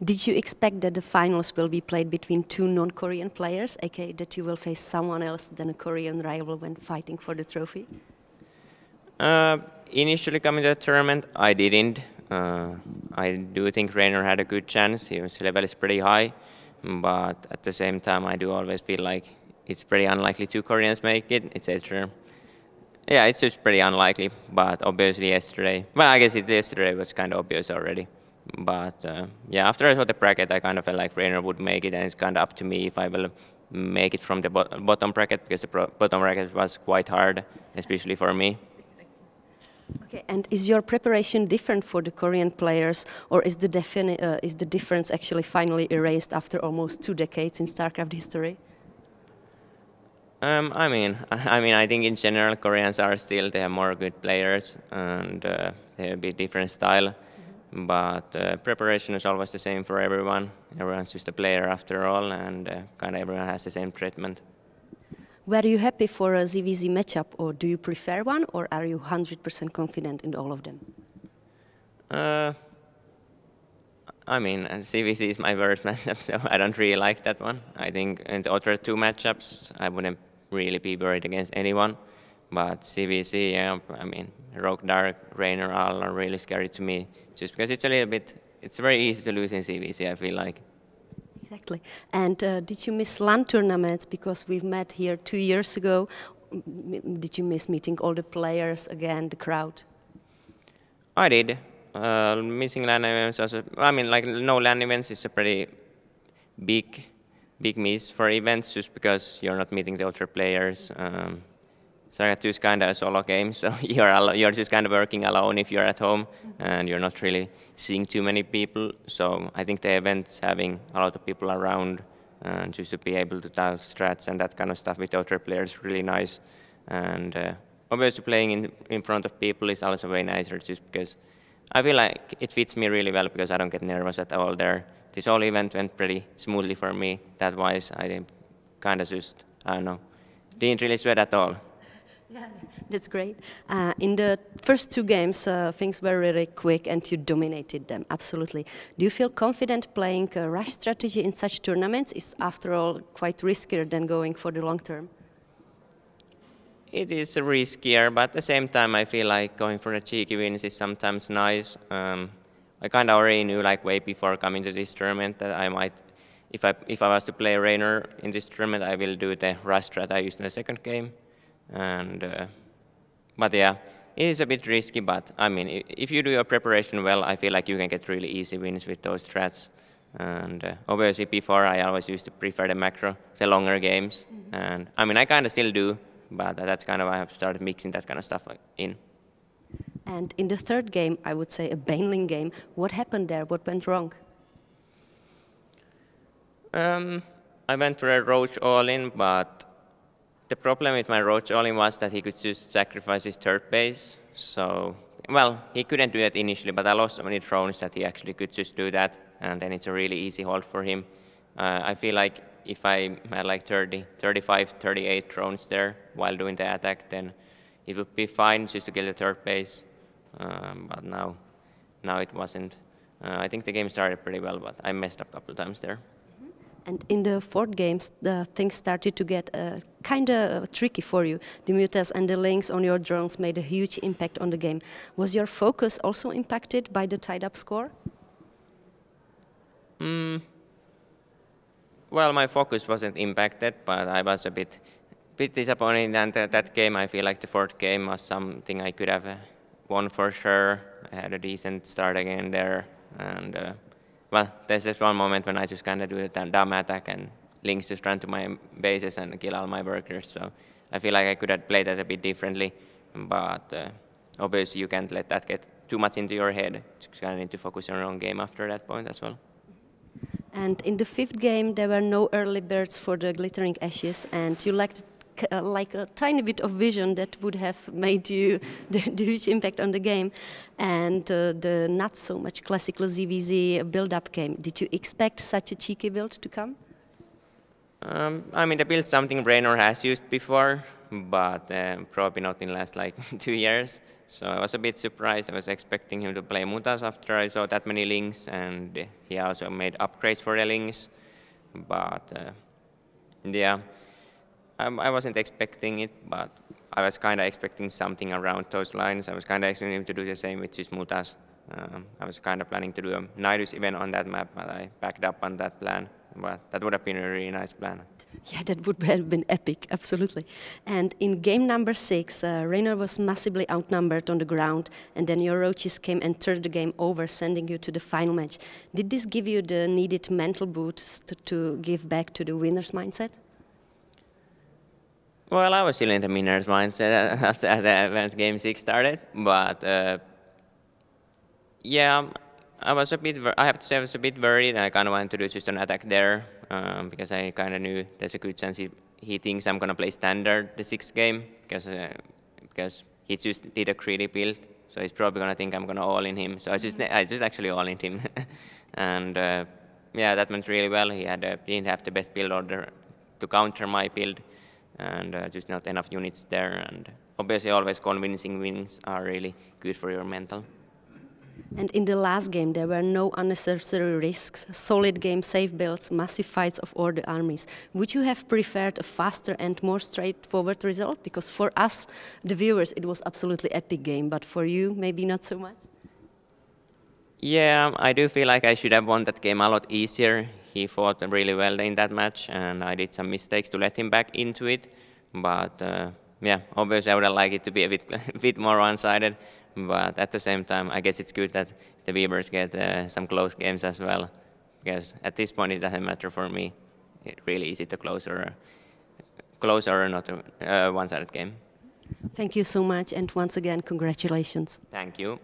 Did you expect that the finals will be played between two non-Korean players, aka that you will face someone else than a Korean rival when fighting for the trophy? Initially coming to the tournament, I didn't. I do think Rainer had a good chance. His level is pretty high, but at the same time, I do always feel like it's pretty unlikely two Koreans make it, etc. Yeah, it's just pretty unlikely, but obviously yesterday, well, I guess yesterday was kind of obvious already. But yeah, after I saw the bracket, I kind of felt like Rainer would make it, and it's kind of up to me if I will make it from the bottom bracket, because the bottom bracket was quite hard, especially for me. Okay, and is your preparation different for the Korean players, or is the difference actually finally erased after almost 2 decades in StarCraft history? I think in general Koreans are still, they have more good players, and they have a bit different style. But preparation is always the same for everyone. Everyone's just a player after all, and kind of everyone has the same treatment. Were you happy for a ZVZ matchup, or do you prefer one, or are you 100% confident in all of them? CVC is my worst matchup, so I don't really like that one. I think in the other two matchups, I wouldn't really be worried against anyone. But CVC, yeah, Rogue Dark, Rainer, all are really scary to me, just because it's very easy to lose in CVC, I feel like. Exactly. And did you miss LAN tournaments, because we've met here 2 years ago? Did you miss meeting all the players again, the crowd? I did. Missing LAN events also, no LAN events is a pretty big miss for events, just because you're not meeting the other players. StarCraft 2 is kind of a solo game, so you're just kind of working alone if you're at home, and you're not really seeing too many people. So I think the events, having a lot of people around, and just to be able to tell strats and that kind of stuff with other players is really nice. And obviously playing in front of people is also way nicer, just because I feel like it fits me really well, because I don't get nervous at all there. This whole event went pretty smoothly for me. That wise, I kind of just, I don't know, didn't really sweat at all. Yeah, that's great. In the first 2 games, things were really quick and you dominated them, absolutely. Do you feel confident playing a rush strategy in such tournaments? Is, after all, quite riskier than going for the long term? It is riskier, but at the same time, I feel like going for the cheeky wins is sometimes nice. I kind of already knew, like, way before coming to this tournament, that I might, if I was to play Rainer in this tournament, I will do the rush strat I used in the second game. But yeah, it is a bit risky, but if you do your preparation well, I feel like you can get really easy wins with those strats. And obviously before, I always used to prefer the macro, the longer games. And I kind of still do, but that's kind of why I have started mixing that kind of stuff in. And in the third game, I would say a Baneling game, what happened there? What went wrong? I went for a Roach all-in, but the problem with my Roach all-in was that he could just sacrifice his third base. So, well, he couldn't do that initially, but I lost so many drones that he actually could just do that, and then it's a really easy hold for him. I feel like if I had like 30, 35, 38 drones there while doing the attack, then it would be fine just to get the third base. But now it wasn't. I think the game started pretty well, but I messed up a couple of times there. And in the fourth games, the things started to get kind of tricky for you. The mutas and the links on your drones made a huge impact on the game. Was your focus also impacted by the tied-up score? Well, my focus wasn't impacted, but I was a bit disappointed. And that game, I feel like the fourth game was something I could have won for sure. I had a decent start again there, and well, there's just one moment when I just kind of do the dumb attack and links just run to my bases and kill all my workers. So I feel like I could have played that a bit differently, but obviously you can't let that get too much into your head. You just kind of need to focus on your own game after that point as well. And in the fifth game, there were no early birds for the Glittering Ashes, and you lacked like a tiny bit of vision that would have made you the huge impact on the game. And the not so much classical ZVZ build-up came. Did you expect such a cheeky build to come? The build something Rainer has used before. but probably not in the last like 2 years. So I was a bit surprised. I was expecting him to play Mutas after I saw that many links, and he also made upgrades for the links. But yeah, I wasn't expecting it, but I was kind of expecting something around those lines. I was kind of expecting him to do the same with his Mutas. I was kind of planning to do a Nidus event on that map, but I backed up on that plan. But that would have been a really nice plan. Yeah, that would have been epic, absolutely. And in game number 6, Reynor was massively outnumbered on the ground, and then your roaches came and turned the game over, sending you to the final match. Did this give you the needed mental boost to give back to the winner's mindset? Well, I was still in the winner's mindset when game 6 started, but yeah, I have to say I was a bit worried. I kind of wanted to do just an attack there because I kind of knew there's a good chance he thinks I'm going to play standard the 6th game because he just did a greedy build. So he's probably going to think I'm going to all-in him. So I just actually all-in him. And yeah, that went really well. He didn't have the best build order to counter my build, and just not enough units there. And obviously always convincing wins are really good for your mental. And in the last game, there were no unnecessary risks, solid game, safe builds, massive fights of all the armies. Would you have preferred a faster and more straightforward result? Because for us, the viewers, it was absolutely epic game, but for you, maybe not so much? Yeah, I do feel like I should have won that game a lot easier. He fought really well in that match, and I did some mistakes to let him back into it. But yeah, obviously I would have liked it to be a bit more one-sided. But at the same time, I guess it's good that the viewers get some close games as well, because at this point it doesn't matter for me. It's really easy to close or not a one-sided game. Thank you so much, and once again, congratulations. Thank you.